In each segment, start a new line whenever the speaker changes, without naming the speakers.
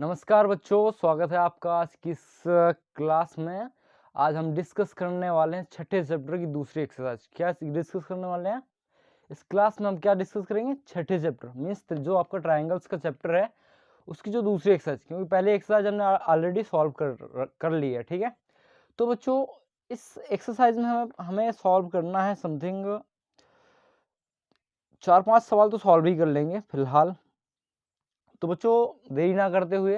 नमस्कार बच्चों, स्वागत है आपका आज की इस क्लास में। आज हम डिस्कस करने वाले हैं छठे चैप्टर की दूसरी एक्सरसाइज। क्या डिस्कस करने वाले हैं इस क्लास में? हम क्या डिस्कस करेंगे? छठे चैप्टर मीन्स जो आपका ट्रायंगल्स का चैप्टर है उसकी जो दूसरी एक्सरसाइज, क्योंकि पहले एक्सरसाइज हमने ऑलरेडी सॉल्व कर ली है। ठीक है, तो बच्चों इस एक्सरसाइज में हमें सॉल्व करना है समथिंग 4-5 सवाल तो सॉल्व ही कर लेंगे फिलहाल। तो बच्चों देरी ना करते हुए,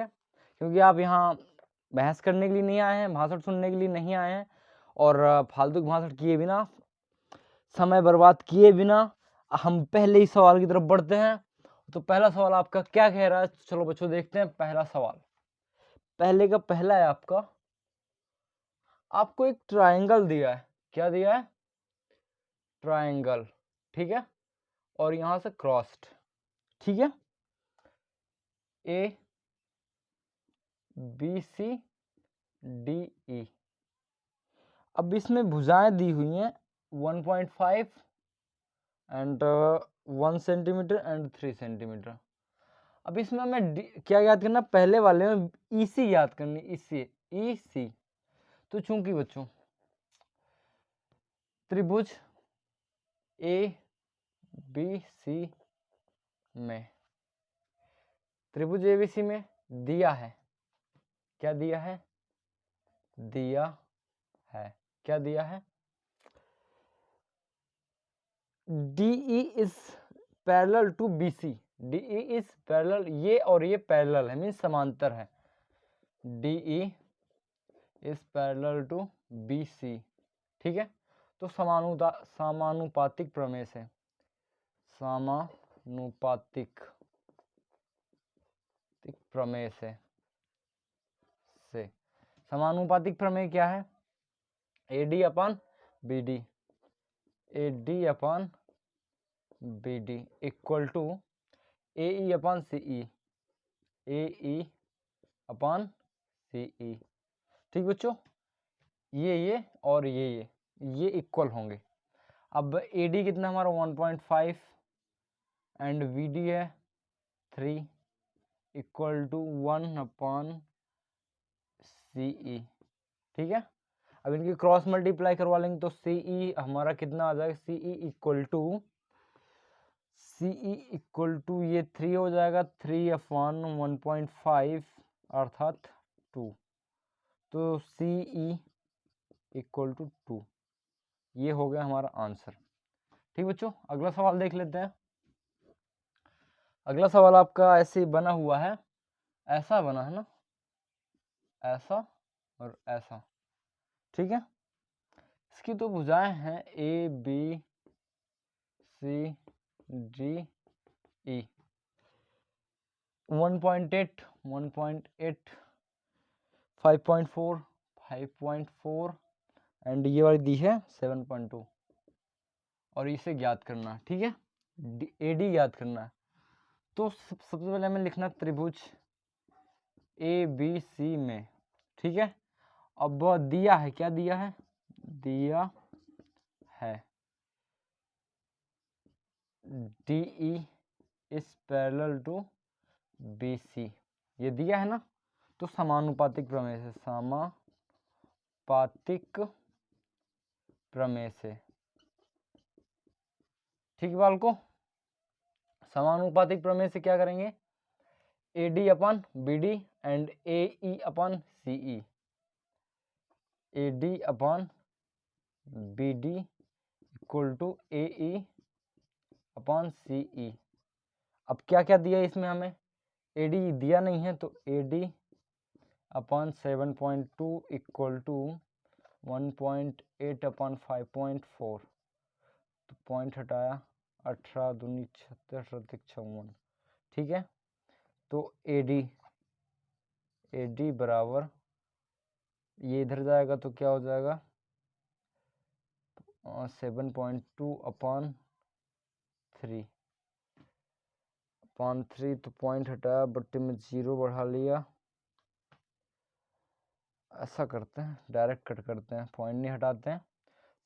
क्योंकि आप यहाँ बहस करने के लिए नहीं आए हैं, भाषण सुनने के लिए नहीं आए हैं, और फालतू भाषण किए बिना, समय बर्बाद किए बिना हम पहले ही सवाल की तरफ बढ़ते हैं। तो पहला सवाल आपका क्या कह रहा है? चलो बच्चों देखते हैं पहला सवाल। पहले का पहला है आपको एक ट्रायंगल दिया है। क्या दिया है? ट्रायंगल। ठीक है, और यहां से क्रॉस्ड। ठीक है, A B C D E. अब इसमें भुजाएं दी हुई हैं 1.5 एंड 1 सेंटीमीटर एंड 3 सेंटीमीटर। अब इसमें हमें क्या याद करना? पहले वाले में ईसी याद करनी, ईसी। तो चूंकि बच्चों त्रिभुज ए बी सी में, त्रिभुज एबीसी में दिया है, क्या दिया है? दिया है, क्या दिया है? DE is parallel to BC। DE is parallel, ये और ये पैरेलल है, मीन्स समांतर है। DE is parallel to BC। ठीक है, तो समानुपातिक प्रमेय से, समानुपातिक प्रमेय से समानुपातिक प्रमेय क्या है? AD upon BD, AD upon BD equal to AE upon CE, AE upon CE। ठीक बच्चों, ये और ये इक्वल होंगे। अब AD कितना हमारा 1.5 एंड BD है 3 इक्वल टू 1 अपॉन CE। ठीक है, अब इनकी क्रॉस मल्टीप्लाई करवा लेंगे तो CE हमारा कितना आ जाएगा? CE इक्वल टू ये 3 हो जाएगा, 3 अपॉन 1.5 अर्थात 2। तो CE इक्वल टू 2, ये हो गया हमारा आंसर। ठीक बच्चों, अगला सवाल देख लेते हैं। अगला सवाल आपका ऐसे ही बना हुआ है, ऐसा बना है ना, ऐसा और ऐसा। ठीक है, इसकी तो भुजाएं हैं A B C D E। 1.8 1.8 5.4 5.4 and ये वाली दी है 7.2, और इसे ज्ञात करना। ठीक है, AD ज्ञात करना है। तो सबसे पहले हमें लिखना त्रिभुज ABC में। ठीक है, अब दिया है, क्या दिया है? दिया है DE is parallel to BC, ये दिया है ना। तो समानुपातिक प्रमेय से, समानुपातिक प्रमेय से। ठीक है बालको, समानुपातिक प्रमेय से क्या करेंगे? AD upon BD and AE upon CE, AD upon BD equal to AE upon CE। अब क्या क्या दिया इसमें हमें? AD दिया नहीं है, तो AD अपन 7.2 इक्वल टू 1.8 अपन 5.4, तो पॉइंट हटाया, 18 दूनी 36 56। ठीक है, तो AD बराबर, ये इधर जाएगा तो क्या हो जाएगा? 7.2 अपॉन 3 तो पॉइंट हटाया, बट्टे में 0 बढ़ा लिया। ऐसा करते हैं, डायरेक्ट कट करते हैं, पॉइंट नहीं हटाते हैं।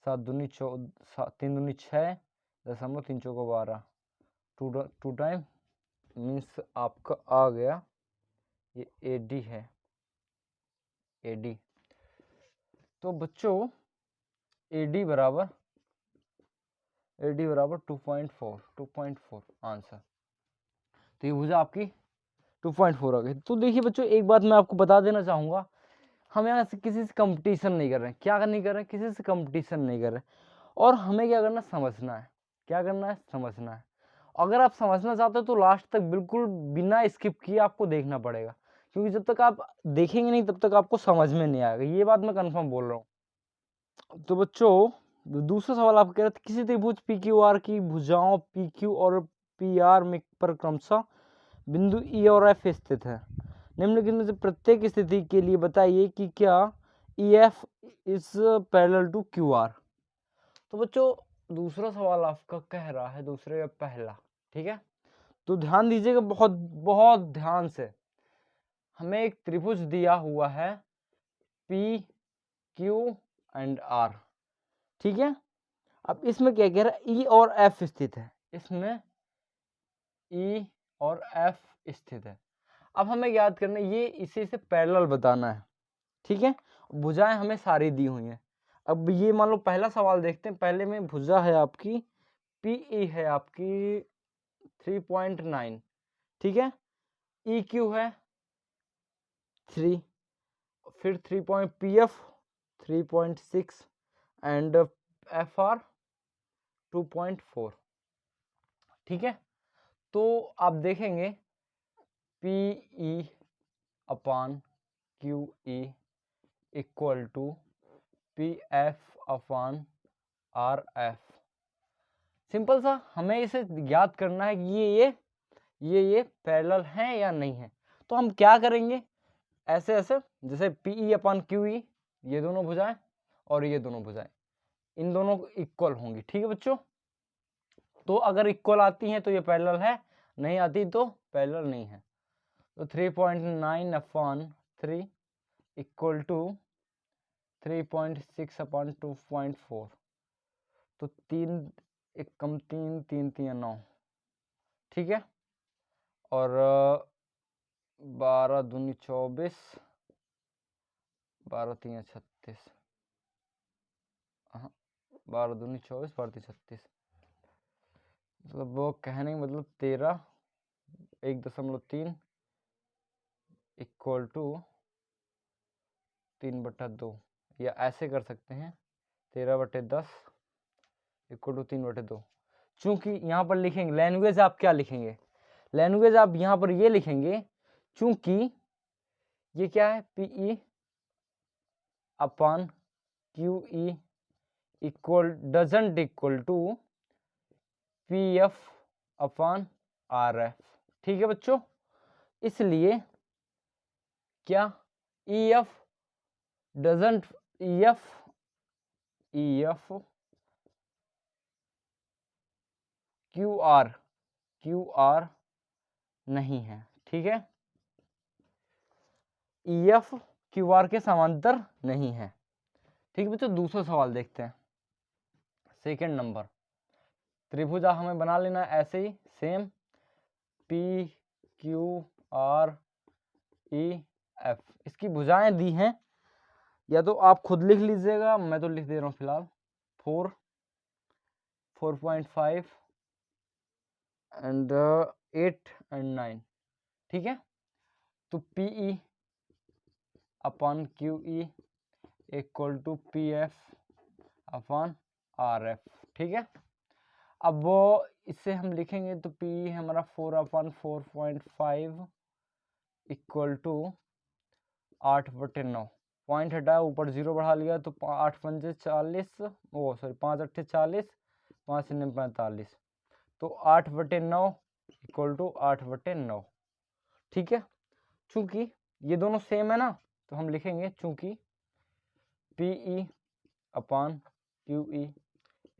7 दूनी 3 दूनी 6 दशमलव 3 चौको 12, 2 टाइम मीन्स आपका आ गया ये AD है, AD। तो बच्चों AD बराबर 2.4 आंसर। तो ये भुजा आपकी 2.4 आ गई। तो देखिए बच्चों, एक बात मैं आपको बता देना चाहूँगा, हम यहाँ से किसी से कंपटीशन नहीं कर रहे हैं। क्या नहीं कर रहे हैं? किसी से कंपटीशन नहीं कर रहे हैं। और हमें क्या करना, समझना है। क्या करना है? समझना है। अगर आप समझना चाहते हो तो लास्ट तक बिल्कुल बिना स्किप किए आपको देखना पड़ेगा, क्योंकि जब तक आप देखेंगे नहीं तब तक आपको समझ में नहीं आएगा। ये बात मैं कंफर्म बोल रहा हूँ। तो बच्चों दूसरा सवाल आप कह रहे थे, किसी त्रिभुज PQR की भुजाओं PQ और PR में पर क्रमशः बिंदु E और F स्थित है। निम्नलिखित में से प्रत्येक स्थिति के लिए बताइए कि क्या EF is parallel to QR। तो बच्चों दूसरा सवाल आपका कह रहा है दूसरे या पहला, ठीक है। तो ध्यान दीजिएगा बहुत बहुत ध्यान से। हमें एक त्रिभुज दिया हुआ है PQ एंड R, ठीक है। अब इसमें क्या कह रहा है, E और F स्थित है। इसमें E और F स्थित है। अब हमें याद करना है, ये इसी से पैरेलल बताना है, ठीक है। भुजाएं हमें सारी दी हुई हैं। अब ये मान लो पहला सवाल देखते हैं। पहले में भुजा है आपकी PE है आपकी 3.9, ठीक है। EQ है 3, फिर 3 PF 3.6 एंड FR 2.4, ठीक है। तो आप देखेंगे PE upon QE equal to PF upon RF। Simple सा, हमें इसे याद करना है कि ये पैरेलल हैं या नहीं है। तो हम क्या करेंगे, ऐसे ऐसे, जैसे PE अपान QE, ये दोनों भुजाएं और ये दोनों भुजाएं इन दोनों इक्वल होंगी, ठीक है बच्चों। तो अगर इक्वल आती हैं तो ये पैरेलल है, नहीं आती तो पैरेलल नहीं है। तो 3.9 अपान 3 इक्वल टू 3.6 अपान 2.4। तो 3 एक कम 3 3 3 9, ठीक है। और 12 दूनी 24, 12 3 36, हाँ 12 दूनी 24, 12 3 36, मतलब वो कहने का मतलब 13 1.3 इक्वल टू 3/2, या ऐसे कर सकते हैं 13/10 इक्वल टू 3/2। चूंकि यहाँ पर लिखेंगे लैंग्वेज, आप क्या लिखेंगे, लैंग्वेज आप यहाँ पर ये लिखेंगे, चूंकि ये क्या है PE upon QE equal doesn't equal to PF upon RF, ठीक है बच्चों। इसलिए क्या EF डजंट EF QR नहीं है, ठीक है। EF QR के समांतर नहीं है, ठीक है बच्चों। दूसरा सवाल देखते हैं, सेकंड नंबर। त्रिभुजा हमें बना लेना है ऐसे ही सेम, PQREF। इसकी भुजाएं दी हैं, या तो आप खुद लिख लीजिएगा, मैं तो लिख दे रहा हूँ फिलहाल 4 4.5 एंड 8 एंड 9, ठीक है। तो PE upon QE equal to PF upon RF, ठीक है। अब वो इससे हम लिखेंगे तो PE हमारा 4 अपान 4.5 इक्वल टू 8/9। पॉइंट हटाया, ऊपर 0 बढ़ा लिया तो 8 पंजे 40, ओ सॉरी 5 अट्ठे 40, 5 शून्य 45। तो 8/9 इक्वल टू 8/9, ठीक है। चूंकि ये दोनों सेम है ना, तो हम लिखेंगे चूंकि PE upon QE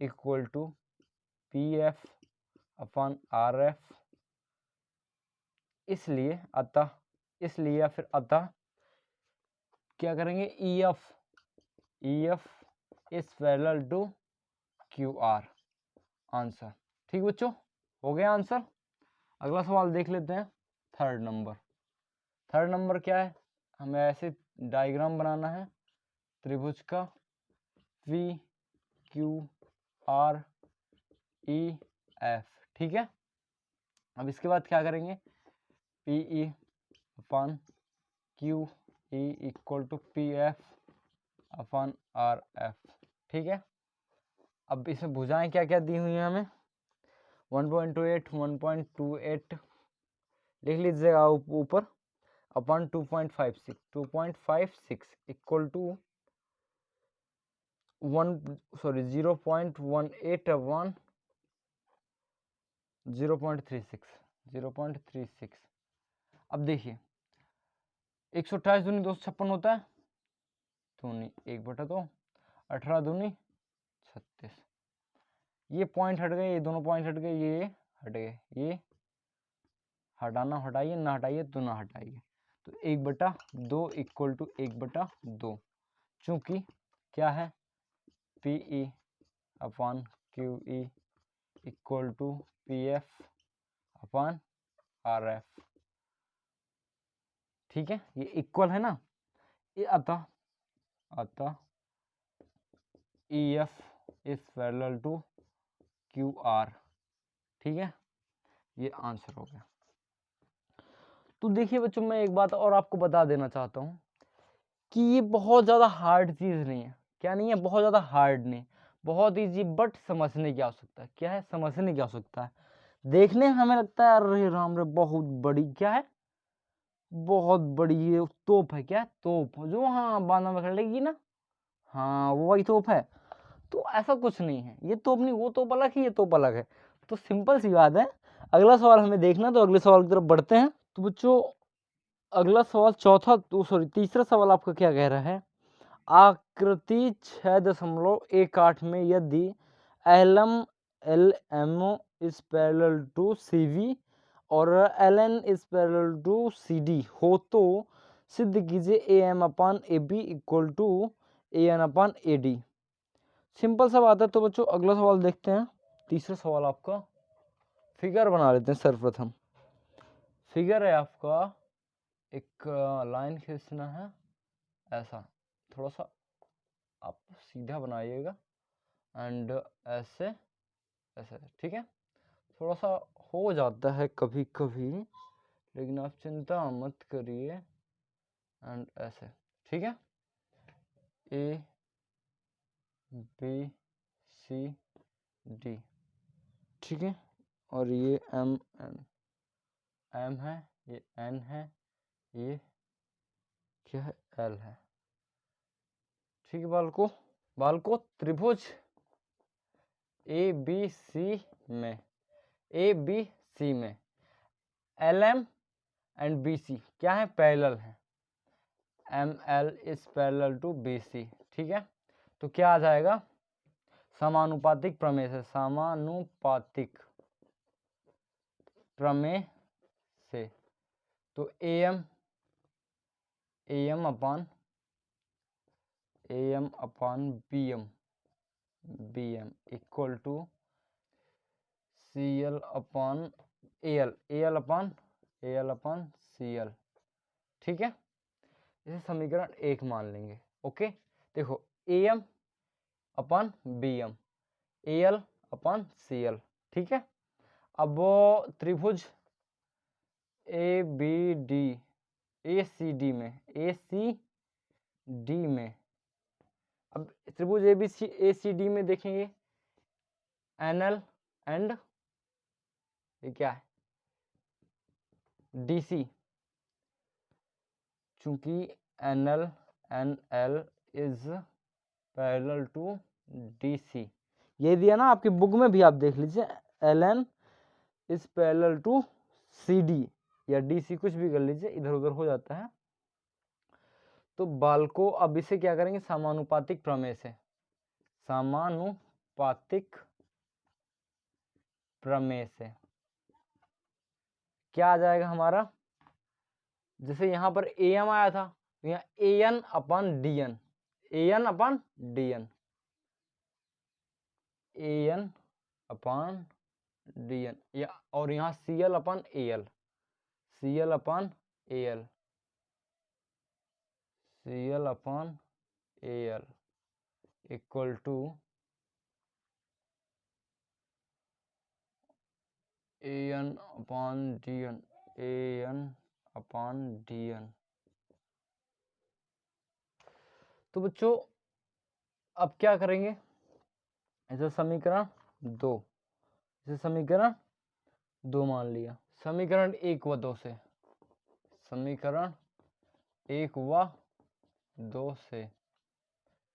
equal to PF upon RF। इसलिए या फिर अतः क्या करेंगे, EF is parallel to QR answer, ठीक बच्चों। हो गया आंसर। अगला सवाल देख लेते हैं, थर्ड नंबर। थर्ड नंबर क्या है, हमें ऐसे डायग्राम बनाना है त्रिभुज का P Q R E F, ठीक है। अब इसके बाद क्या करेंगे, P E upon Q E equal to P F upon R F, ठीक है। अब इसमें भुजाएं क्या क्या दी हुई हैं हमें, 1.28 1.28 लिख लीजिएगा ऊपर, अपॉन 2.56 इक्वल टू 0.18 अपॉन 0.36। अब देखिए 128 दूनी 256 होता है, दूनी 1/2, 18 दूनी 36, ये पॉइंट हट गए, ये दोनों पॉइंट हट गए, ये हट गए, ये हटाना हटाइए, ना हटाइए तो ना हटाइए, तो 1/2 इक्वल टू 1/2, चूंकि क्या है P E upon Q E equal to P F upon R F, ठीक है, ये इक्वल है ना, ये अतः E F is parallel to Q R, ठीक है, ये आंसर हो गया। तो देखिए बच्चों, मैं एक बात और आपको बता देना चाहता हूँ कि ये बहुत ज़्यादा हार्ड चीज़ नहीं है, क्या नहीं है, बहुत ज़्यादा हार्ड नहीं, बहुत ईजी, बट समझने की आवश्यकता है, क्या है, समझने की आवश्यकता है। देखने हमें लगता है अरे राम रे बहुत बड़ी, क्या है, बहुत बड़ी ये तोप है, क्या तोप जो हाँ बांधा में खड़ेगी ना, हाँ वो वही तोप है, तो ऐसा कुछ नहीं है, ये तोप नहीं, वो तोप अलग है, ये तोप अलग है। तो सिंपल सी बात है, अगला सवाल हमें देखना, तो अगले सवाल की तरफ बढ़ते हैं। तो बच्चों अगला सवाल तीसरा सवाल आपका क्या कह रहा है, आकृति 6.18 में यदि LMO is parallel to CV और LN is parallel to CD हो तो सिद्ध कीजिए AM upon AB equal to AN upon AD। Simple सा बात है। तो बच्चों अगला सवाल देखते हैं। तीसरा सवाल आपका फिगर बना लेते हैं। सर्वप्रथम फिगर है आपका, एक लाइन खींचना है ऐसा, थोड़ा सा आप सीधा बनाइएगा एंड ऐसे ऐसे, ठीक है। थोड़ा सा हो जाता है कभी कभी, लेकिन आप चिंता मत करिए, एंड ऐसे, ठीक है। A B C D, ठीक है। और ये M है, ये N है, ये क्या है, L है, ठीक है। बालको त्रिभुज ABC में LM एंड BC क्या है, पैरेलल है। ML is parallel to BC, ठीक है। तो क्या आ जाएगा, समानुपातिक प्रमेय से, समानुपातिक प्रमेय से। तो AM upon BM equal to CL upon AL upon CL, ठीक है। इसे समीकरण 1 मान लेंगे। ओके, देखो AM upon BM, AL upon CL, ठीक है। अब वो त्रिभुज ACD में अब त्रिभुज ACD में देखेंगे NL एंड ये क्या है, DC, चूंकि NL is parallel to DC, ये दिया ना आपकी बुक में भी, आप देख लीजिए LN is parallel to CD या DC, कुछ भी कर लीजिए, इधर उधर हो जाता है। तो बालको अब इसे क्या करेंगे, समानुपातिक प्रमेय से, समानुपातिक प्रमेय से क्या आ जाएगा हमारा, जैसे यहां पर AM आया था, तो यहाँ AN upon DN, AN upon DN, या और यहाँ CL upon AL, CL upon AL equal to AN upon DN, AN upon DN। तो बच्चों अब क्या करेंगे, इसे समीकरण 2, इसे समीकरण 2 मान लिया। समीकरण 1 व 2 से, समीकरण 1 व 2 से,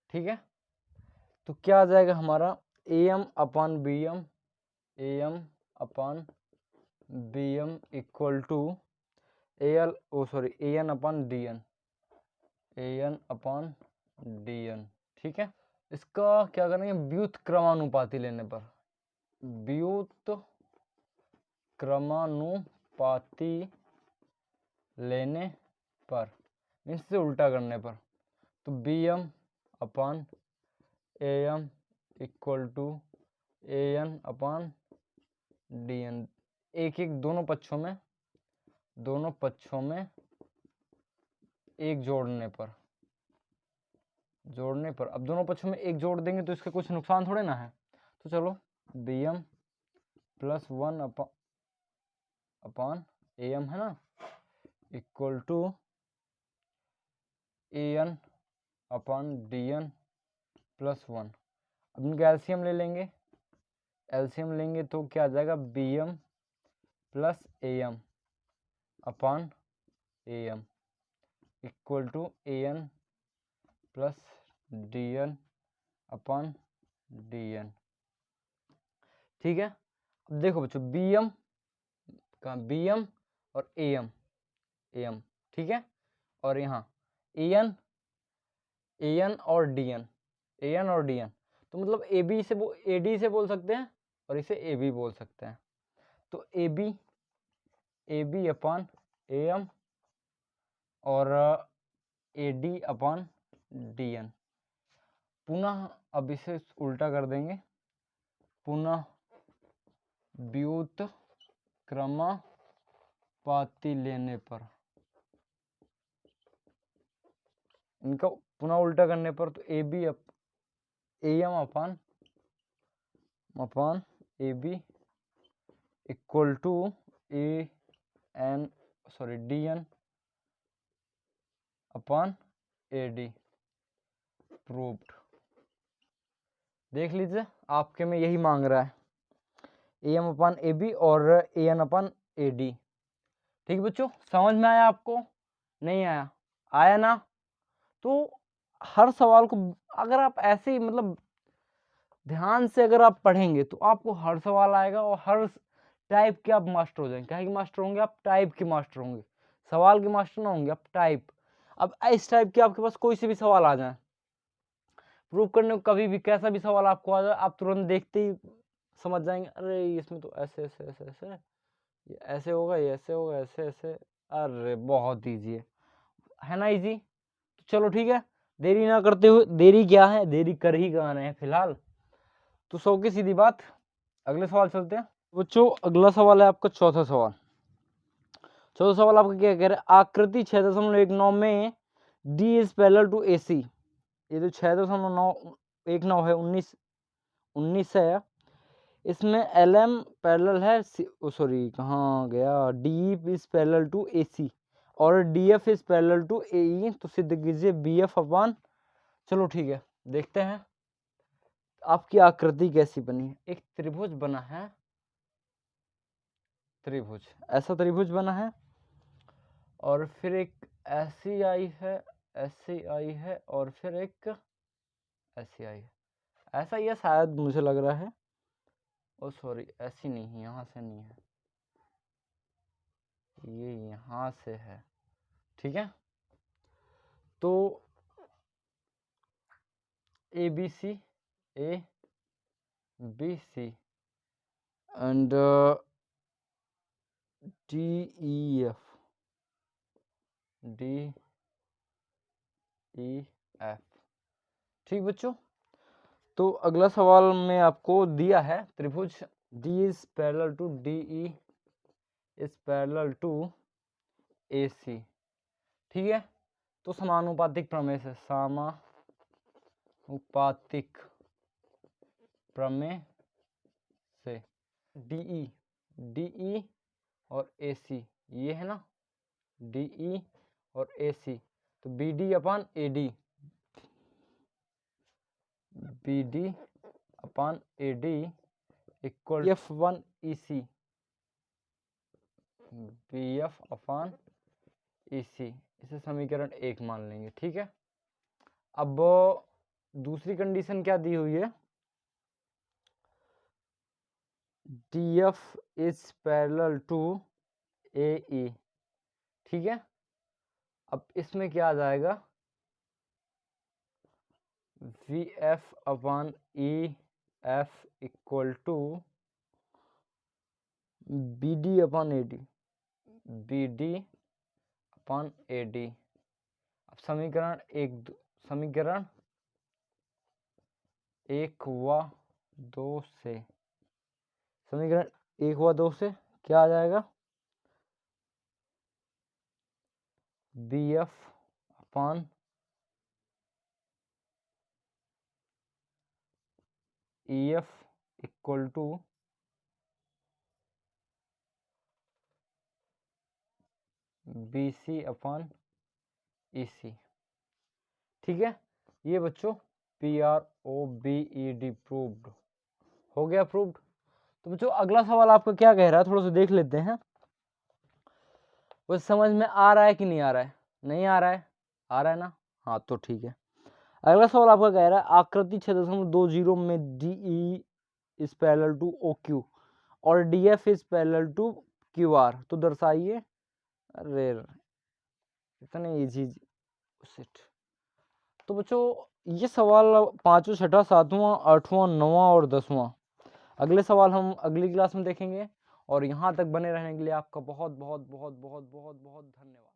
ठीक है। तो क्या आ जाएगा हमारा AM upon BM, AM upon BM equal to AN upon DN, AN upon DN, ठीक है। इसका क्या करेंगे, व्युत्क्रमानुपाती लेने पर, व्युत्क्रमानुपाती लेने पर मीन्स से उल्टा करने पर, तो BM upon AM equal to AN upon DN, एक एक दोनों पक्षों में एक जोड़ने पर, अब दोनों पक्षों में एक जोड़ देंगे तो इसका कुछ नुकसान थोड़े ना है। तो चलो BM प्लस 1 अपॉन AM है ना, equal to AN upon DN plus 1। अब इनका एलसीएम ले लेंगे, एलसीएम लेंगे तो क्या आ जाएगा, BM plus AM upon AM equal to AN plus DN upon DN, ठीक है। अब देखो बच्चों BM का BM और AM, ठीक है, और यहाँ AN और DN, तो मतलब AD से बोल सकते हैं और इसे AB बोल सकते हैं। तो AB अपॉन AM और AD अपॉन DN, पुनः अब इसे उल्टा कर देंगे, पुनः व्युत्क्रमानुपाती लेने पर, इनका पुनः उल्टा करने पर, तो AM upon AB equal to DN upon AD, proved. देख लीजिए आपके में यही मांग रहा है, AM अपॉन AB और AN अपॉन AD, ठीक है बच्चों। समझ में आया आपको, नहीं आया, आया ना। तो हर सवाल को अगर आप ऐसे ही मतलब ध्यान से अगर आप पढ़ेंगे तो आपको हर सवाल आएगा और हर टाइप के आप मास्टर हो जाएंगे। क्या के मास्टर होंगे आप, टाइप के मास्टर होंगे, सवाल के मास्टर ना होंगे आप, टाइप। अब इस टाइप के आपके पास कोई से भी सवाल आ जाए प्रूव करने को, कभी भी कैसा भी सवाल आपको आ जाए, आप तुरंत देखते ही समझ जाएंगे, अरे इसमें तो ऐसे ऐसे ऐसे ऐसे ये ऐसे होगा, ये ऐसे होगा, ऐसे ऐसे, अरे बहुत ईजी है ना, ईजी। तो चलो ठीक है, देरी ना करते हुए, देरी क्या है, देरी कर ही कहाँ रहे हैं फिलहाल, तो सौ की सीधी बात, अगले सवाल चलते हैं बच्चों। अगला सवाल है आपका चौथा सवाल। चौथा सवाल आपका क्या कह रहा है, आकृति 6.19 में D is parallel to AC, ये जो 6.919 है, 19 है, इसमें LM पैरेलल है, सॉरी कहाँ गया, DE is parallel to AC और DF is parallel to AE, तो सिद्ध कीजिए BF अपॉन, चलो ठीक है देखते हैं आपकी आकृति कैसी बनी है। एक त्रिभुज बना है, त्रिभुज, ऐसा त्रिभुज बना है, और फिर एक ऐसी आई है, ऐसी आई है, और फिर एक ऐसी आई है, ऐसा ही है शायद, मुझे लग रहा है, ओ सॉरी ऐसी नहीं है, यहाँ से नहीं है, ये यहाँ से है, ठीक है। तो ABC and DEF, ठीक बच्चों। तो अगला सवाल में आपको दिया है त्रिभुज D is parallel to DE is parallel to AC, ठीक है। तो समानुपातिक प्रमेय से, समानुपातिक प्रमेय से DE और AC, ये है ना DE और AC, तो BD upon AD, BD upon AD equal BF1 EC, BF अपन EC, इसे समीकरण 1 मान लेंगे। ठीक है, अब दूसरी कंडीशन क्या दी हुई है, DF is parallel to AE। ठीक है, अब इसमें क्या आ जाएगा, VF upon EF equal to BD upon AD, BD upon AD। अब समीकरण 1 व 2 से, समीकरण 1 व 2 से क्या आ जाएगा, BF upon EF equal to BC upon EC। ठीक है, ये बच्चों PROBED प्रूव्ड हो गया, प्रूव्ड। तो बच्चों अगला सवाल आपका क्या कह रहा है, थोड़ा सा देख लेते हैं, वो समझ में आ रहा है कि नहीं आ रहा है, नहीं आ रहा है, आ रहा है ना, हाँ तो ठीक है। अगला सवाल आपका कह रहा है आकृति 6.20 में DE is parallel to OQ और DF is parallel to QR, तो दर्शाइए। अरे इतने इजी सेट। तो बच्चों ये सवाल 5वां, 6वां, 7वां, 8वां, 9वां और 10वां, अगले सवाल हम अगली क्लास में देखेंगे। और यहाँ तक बने रहने के लिए आपका बहुत बहुत बहुत बहुत बहुत बहुत धन्यवाद।